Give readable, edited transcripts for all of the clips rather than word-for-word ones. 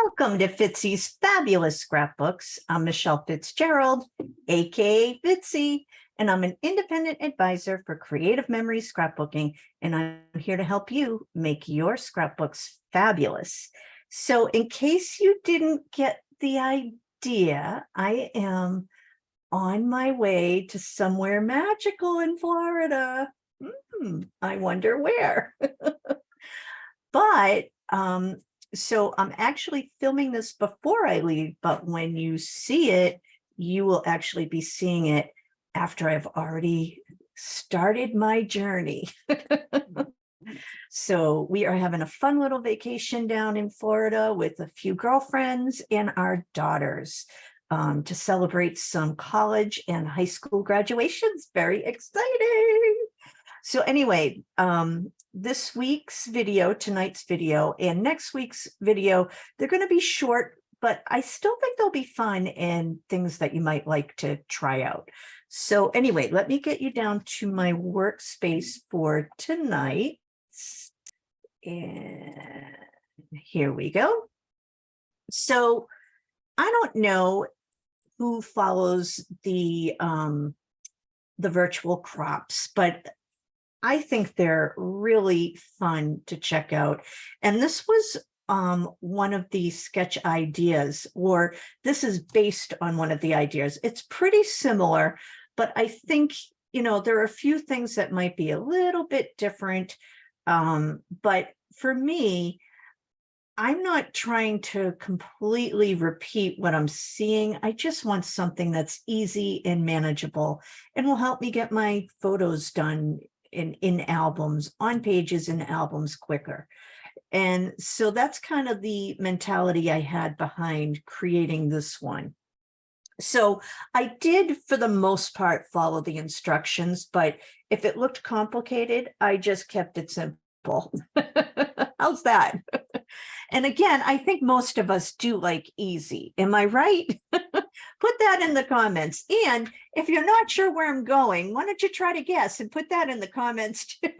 Welcome to Fitzy's Fabulous Scrapbooks. I'm Michelle Fitzgerald, aka Fitzy, and I'm an independent advisor for Creative Memories Scrapbooking, and I'm here to help you make your scrapbooks fabulous. So in case you didn't get the idea, I am on my way to somewhere magical in Florida. I wonder where. But so I'm actually filming this before I leave, but when you see it, you will actually be seeing it after I've already started my journey. So we are having a fun little vacation down in Florida with a few girlfriends and our daughters to celebrate some college and high school graduations. Very exciting. So anyway, this week's video, tonight's video, and next week's video, they're going to be short, but I still think they'll be fun and things that you might like to try out. So anyway, let me get you down to my workspace for tonight. And here we go. So I don't know who follows the virtual crops, but I think they're really fun to check out. And this was one of the sketch ideas, or this is based on one of the ideas. It's pretty similar, but I think, you know, there are a few things that might be a little bit different. But for me, I'm not trying to completely repeat what I'm seeing. I just want something that's easy and manageable and will help me get my photos done in albums, on pages in albums quicker. And so that's kind of the mentality I had behind creating this one. So I did, for the most part, follow the instructions, but if it looked complicated, I just kept it simple. How's that? And again, I think most of us do like easy. Am I right? Put that in the comments. And if you're not sure where I'm going, why don't you try to guess and put that in the comments too?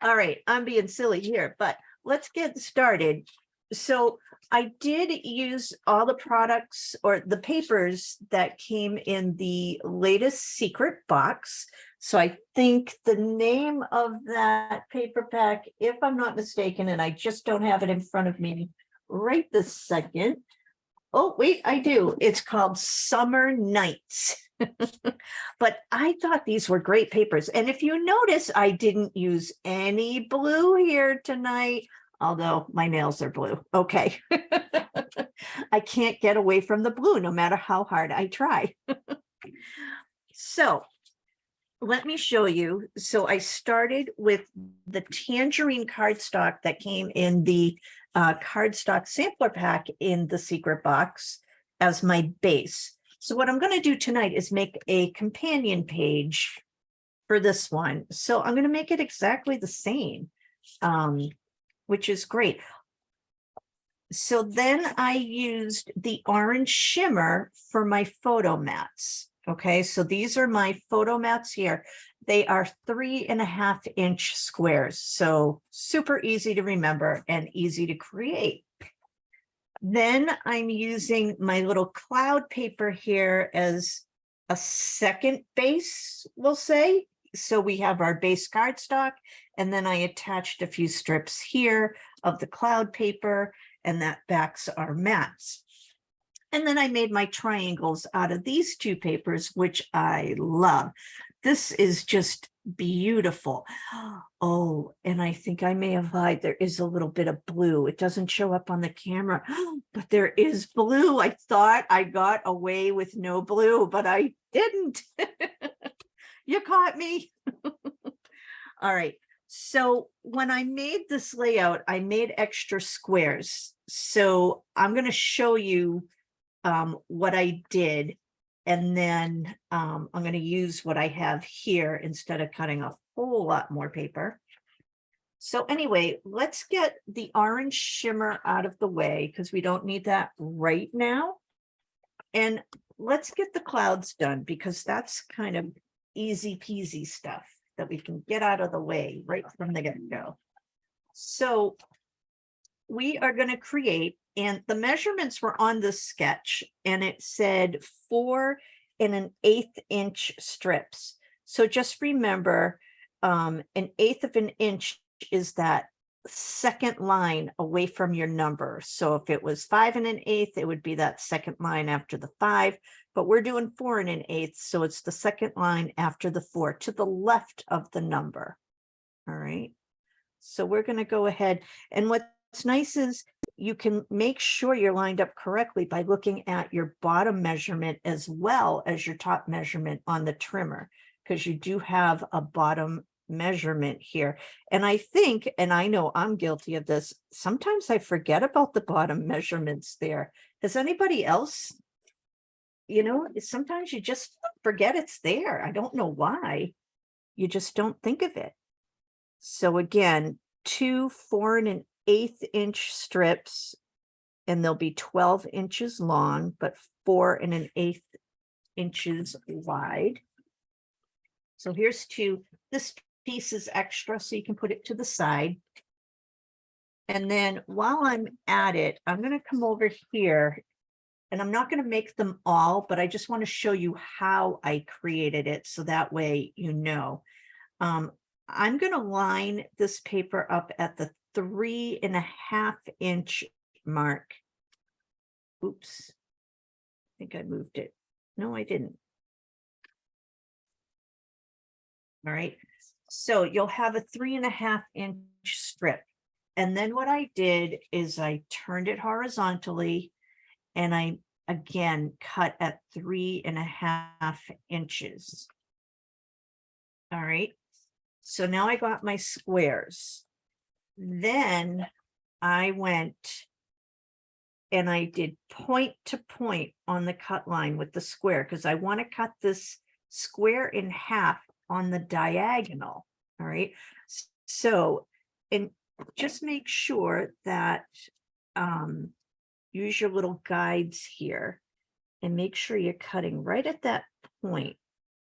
All right, I'm being silly here, but let's get started. So I did use all the products or the papers that came in the latest secret box. So I think the name of that paper pack, if I'm not mistaken, and I just don't have it in front of me right this second. Oh, wait, I do. It's called Summer Nights. But I thought these were great papers. And if you notice, I didn't use any blue here tonight, although my nails are blue. Okay. I can't get away from the blue no matter how hard I try. So let me show you. So I started with the tangerine cardstock that came in the cardstock sampler pack in the secret box as my base. So what I'm going to do tonight is make a companion page for this one. So I'm going to make it exactly the same, which is great. So then I used the orange shimmer for my photo mats. Okay, so these are my photo mats here. They are 3.5 inch squares. So super easy to remember and easy to create. Then I'm using my little cloud paper here as a second base, we'll say. So we have our base cardstock, and then I attached a few strips here of the cloud paper, and that backs our mats. And then I made my triangles out of these two papers, which I love. This is just beautiful. Oh, and I think I may have lied. There is a little bit of blue. It doesn't show up on the camera, but there is blue. I thought I got away with no blue, but I didn't. You caught me. All right. So when I made this layout, I made extra squares. So I'm going to show you what I did. And then I'm going to use what I have here instead of cutting a whole lot more paper. So anyway, let's get the orange shimmer out of the way because we don't need that right now. And let's get the clouds done because that's kind of easy peasy stuff that we can get out of the way right from the get-go. So we are going to create, and the measurements were on the sketch, and it said 4 1/8 inch strips. So just remember, 1/8 of an inch is that second line away from your number. So if it was 5 1/8, it would be that second line after the 5, but we're doing 4 1/8, so it's the second line after the 4 to the left of the number. All right. So we're going to go ahead, and what's nice is you can make sure you're lined up correctly by looking at your bottom measurement as well as your top measurement on the trimmer, because you do have a bottom measurement here. And I think, and I know I'm guilty of this, sometimes I forget about the bottom measurements there. Has anybody else? Sometimes you just forget it's there. I don't know why. You just don't think of it. So again, 2 4 1/8 inch strips, and they'll be 12 inches long, but 4 1/8 inches wide. So here's 2. This piece is extra, so you can put it to the side. And then while I'm at it, I'm going to come over here, and I'm not going to make them all, but I just want to show you how I created it, so that way you know. I'm going to line this paper up at the 3 1/2 inch mark. Oops. I think I moved it. No, I didn't. All right. So you'll have a 3 1/2 inch strip. And then what I did is I turned it horizontally, and I again cut at 3 1/2 inches. All right. So now I got my squares. Then I went and I did point to point on the cut line with the square, because I want to cut this square in half on the diagonal. All right. So, and just make sure that use your little guides here and make sure you're cutting right at that point.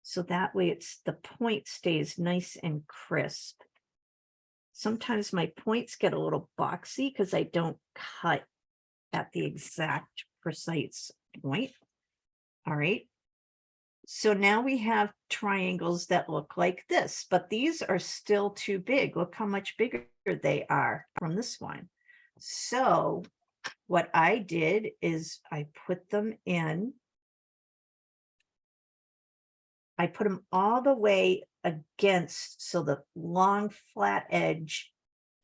So that way the point stays nice and crisp. Sometimes my points get a little boxy because I don't cut at the exact precise point. All right. So now we have triangles that look like this, but these are still too big. Look how much bigger they are from this one. So what I did is I put them in. I put them all the way against, so the long flat edge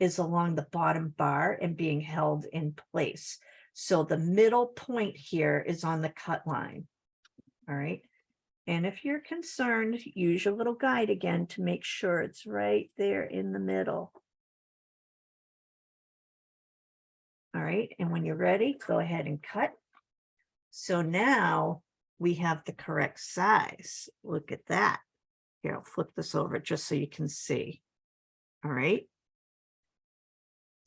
is along the bottom bar and being held in place. So the middle point here is on the cut line. All right. And if you're concerned, use your little guide again to make sure it's right there in the middle. All right. And when you're ready, go ahead and cut. So now we have the correct size. Look at that. Here, I'll flip this over just so you can see. All right.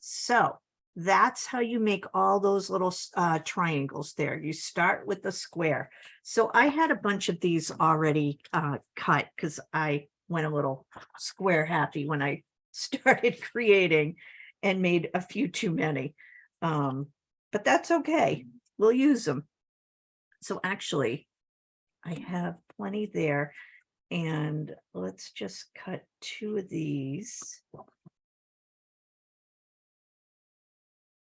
So that's how you make all those little triangles there. You start with the square. So I had a bunch of these already cut because I went a little square happy when I started creating and made a few too many. But that's okay. We'll use them. So actually, I have plenty there. And let's just cut 2 of these.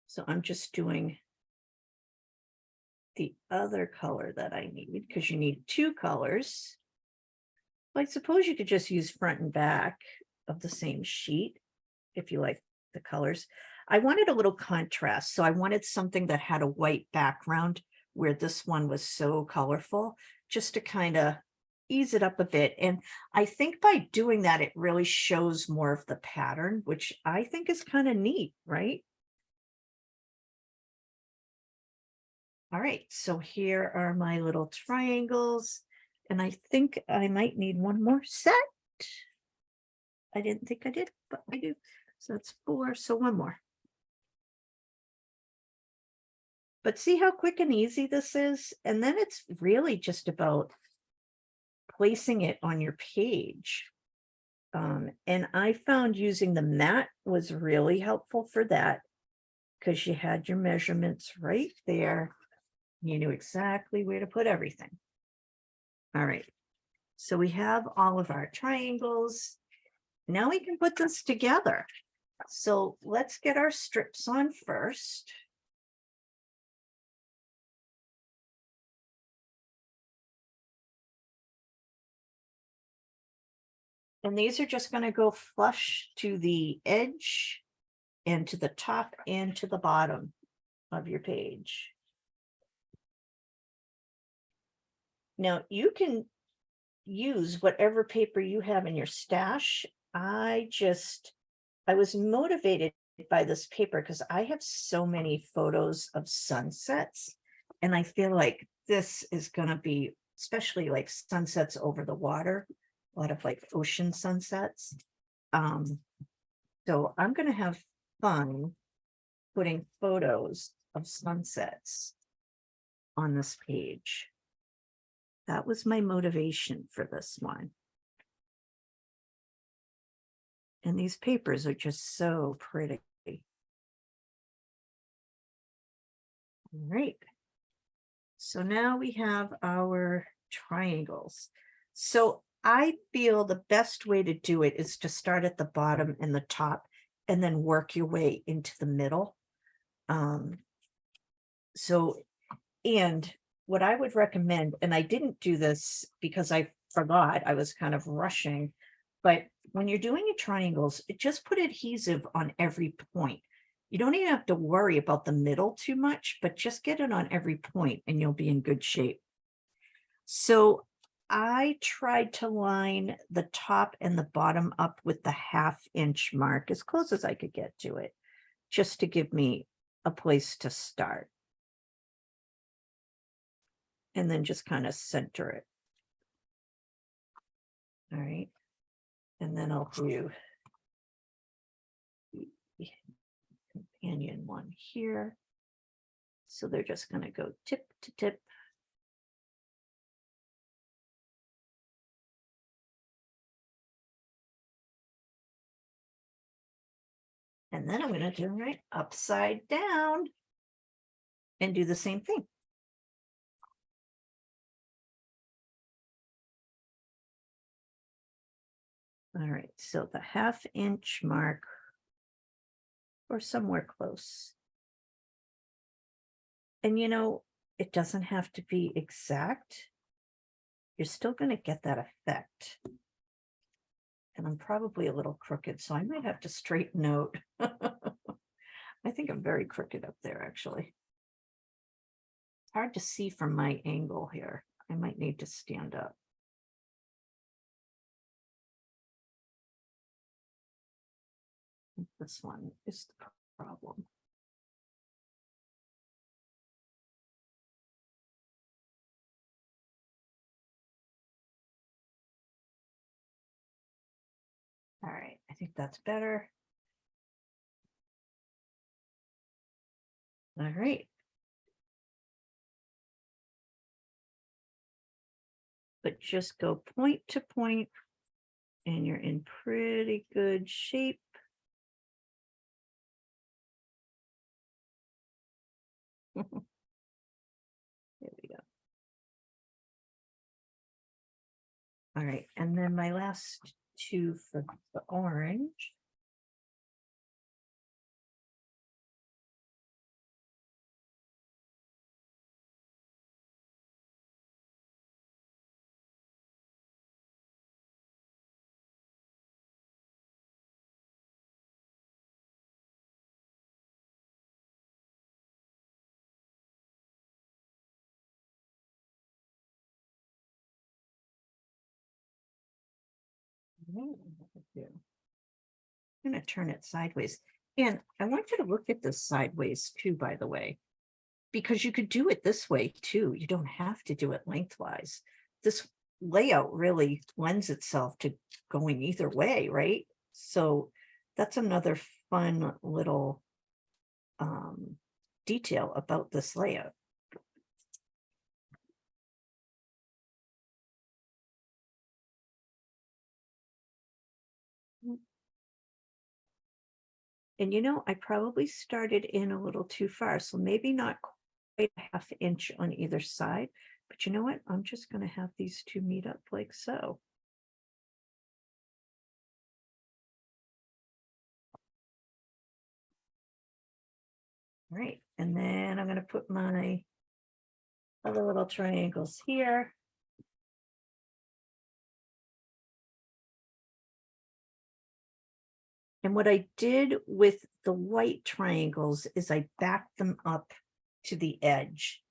So I'm just doing the other color that I need, because you need 2 colors. I suppose you could just use front and back of the same sheet if you like the colors. I wanted a little contrast, so I wanted something that had a white background where this one was so colorful, just to kind of ease it up a bit. And I think by doing that, it really shows more of the pattern, which I think is kind of neat, right? All right, so here are my little triangles, and I think I might need one more set. I didn't think I did, but I do. So that's 4, so one more. But see how quick and easy this is? And then it's really just about placing it on your page. And I found using the mat was really helpful for that. because you had your measurements right there. You knew exactly where to put everything. All right. So we have all of our triangles. Now we can put this together. So let's get our strips on first. And these are just going to go flush to the edge and to the top and to the bottom of your page. Now you can use whatever paper you have in your stash. I was motivated by this paper because I have so many photos of sunsets, and I feel like this is going to be, especially like sunsets over the water, a lot of like ocean sunsets. So I'm going to have fun putting photos of sunsets on this page. That was my motivation for this one. And these papers are just so pretty. All right. So now we have our triangles. So I feel the best way to do it is to start at the bottom and the top and then work your way into the middle. And what I would recommend, and I didn't do this because I forgot, I was kind of rushing, but when you're doing your triangles, just put adhesive on every point. You don't even have to worry about the middle too much, but just get it on every point and you'll be in good shape. So I tried to line the top and the bottom up with the 1/2 inch mark as close as I could get to it, just to give me a place to start. And then just kind of center it. All right. And then I'll do the companion one here. So they're just going to go tip to tip. And then I'm going to do right upside down and do the same thing. All right, so the 1/2 inch mark or somewhere close. And you know, it doesn't have to be exact. You're still going to get that effect. And I'm probably a little crooked, so I might have to straighten out. I think I'm very crooked up there, actually. It's hard to see from my angle here. I might need to stand up. This one is the problem. All right, I think that's better. All right. But just go point to point and you're in pretty good shape. There we go. All right, and then my last two for the orange. I'm going to turn it sideways. And I want you to look at this sideways too, by the way, because you could do it this way too. You don't have to do it lengthwise. This layout really lends itself to going either way, right? So that's another fun little detail about this layout. And you know, I probably started in a little too far, so maybe not quite a half inch on either side. But you know what? I'm just going to have these two meet up like so. All right, and then I'm going to put my other little triangles here. And what I did with the white triangles is I backed them up to the edge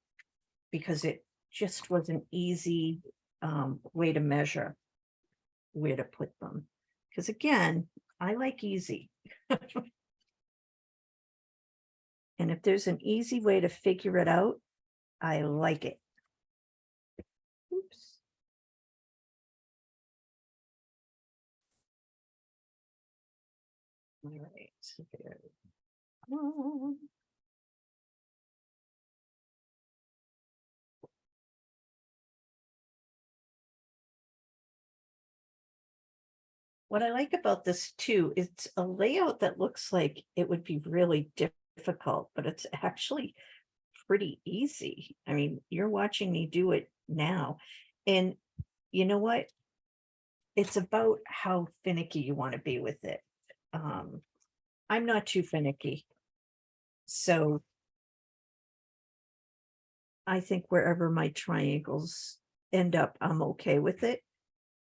because it just was an easy way to measure where to put them. Because again, I like easy. And if there's an easy way to figure it out, I like it. Oops. All right, so there. What I like about this too, it's a layout that looks like it would be really difficult, but it's actually pretty easy. I mean, you're watching me do it now. And you know what? It's about how finicky you want to be with it. I'm not too finicky. So I think wherever my triangles end up, I'm okay with it.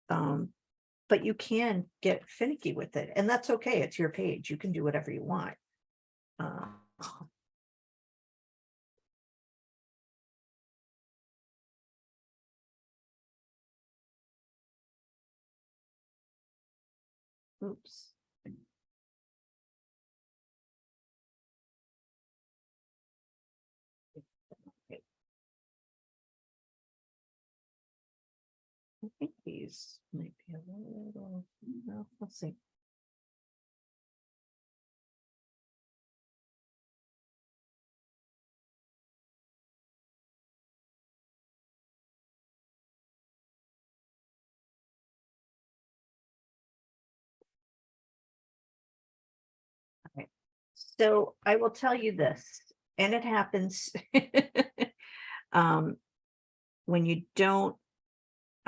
But you can get finicky with it, and that's okay. It's your page. You can do whatever you want. Oops. I think these might be a little, well, let's see. Okay. So I will tell you this, and it happens when you don't,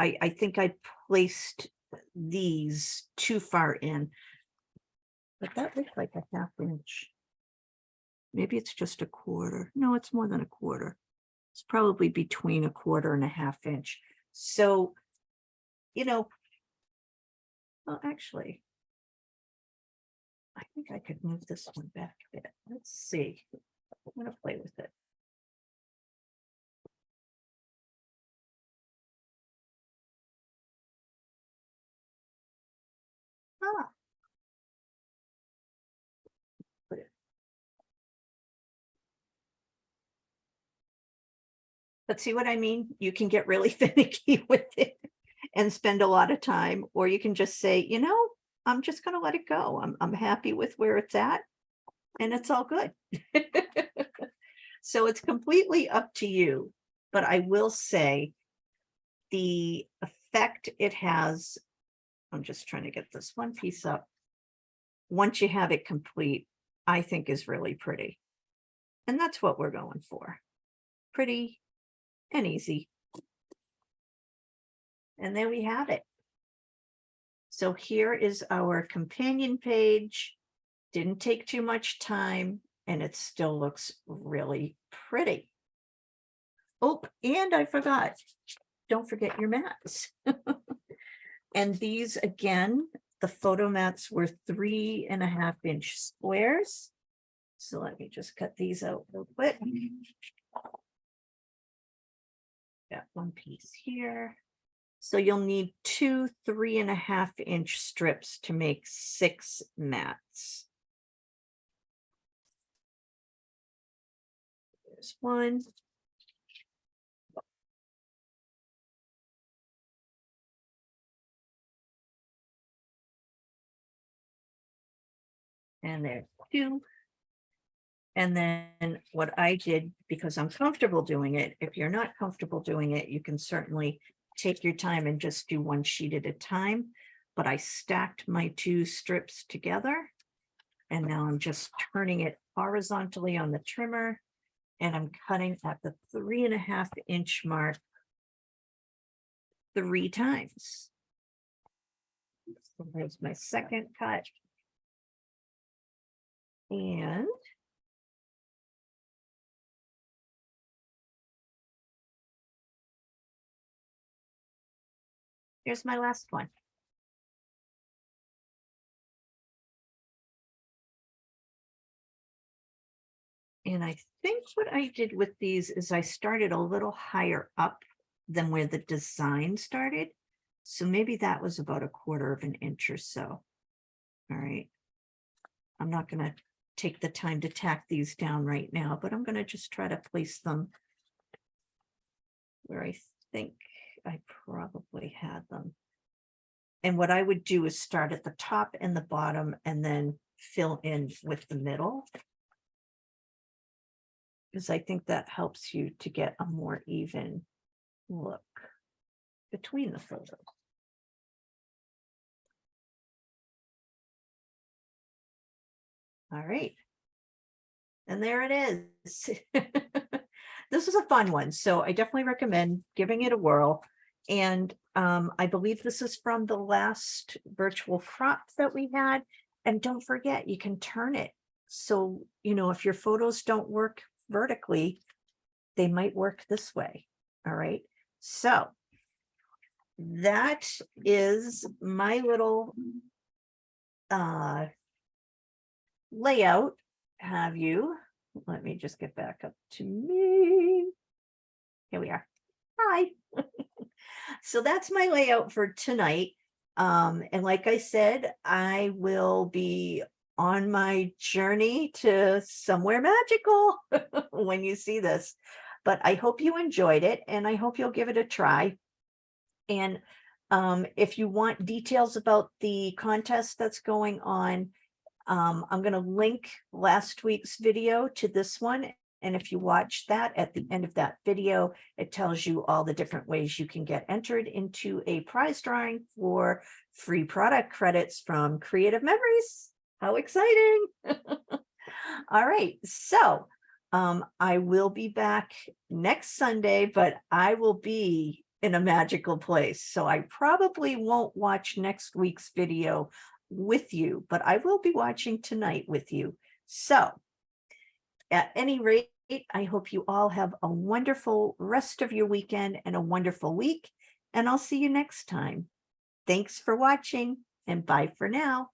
I think I placed these too far in, but that looks like a half inch. Maybe it's just a quarter. No, it's more than a quarter. It's probably between a quarter and a half inch. So, you know, well, actually, I think I could move this one back a bit. Let's see. I'm going to play with it. Ah, put it. But see what I mean? You can get really finicky with it and spend a lot of time, or you can just say, you know, I'm just going to let it go. I'm happy with where it's at, and it's all good. So it's completely up to you. But I will say the effect it has, I'm just trying to get this one piece up. Once you have it complete, I think is really pretty. And that's what we're going for. Pretty and easy. And there we have it. So here is our companion page. Didn't take too much time, and it still looks really pretty. Oh, and I forgot. Don't forget your mats. And these, again, the photo mats were 3.5 inch squares. So let me just cut these out real quick. Got one piece here. So you'll need 2 3.5 inch strips to make 6 mats. There's one. And there's 2. And then what I did, because I'm comfortable doing it, if you're not comfortable doing it, you can certainly take your time and just do one sheet at a time. But I stacked my 2 strips together. And now I'm just turning it horizontally on the trimmer, and I'm cutting at the 3.5 inch mark 3 times. So there's my second cut. And here's my last one. And I think what I did with these is I started a little higher up than where the design started. So maybe that was about 1/4 inch or so. All right. I'm not going to take the time to tack these down right now, but I'm going to just try to place them where I think I probably had them. And what I would do is start at the top and the bottom and then fill in with the middle, because I think that helps you to get a more even look between the photos. All right. And there it is. This is a fun one, so I definitely recommend giving it a whirl. And I believe this is from the last virtual crop that we had. And don't forget, you can turn it. So, you know, if your photos don't work vertically, they might work this way. All right. So that is my little layout. Have you? Let me just get back up to me. Here we are. Hi. So that's my layout for tonight. And like I said, I will be on my journey to somewhere magical when you see this. But I hope you enjoyed it, and I hope you'll give it a try. And if you want details about the contest that's going on, I'm going to link last week's video to this one. And if you watch that, at the end of that video, it tells you all the different ways you can get entered into a prize drawing for free product credits from Creative Memories. How exciting. All right. So I will be back next Sunday, but I will be in a magical place. So I probably won't watch next week's video with you, but I will be watching tonight with you. So at any rate, I hope you all have a wonderful rest of your weekend and a wonderful week, and I'll see you next time. Thanks for watching, and bye for now.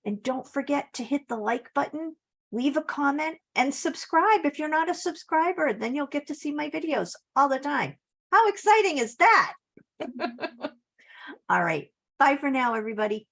And don't forget to hit the like button, leave a comment, and subscribe if you're not a subscriber. Then you'll get to see my videos all the time. How exciting is that? All right. Bye for now, everybody.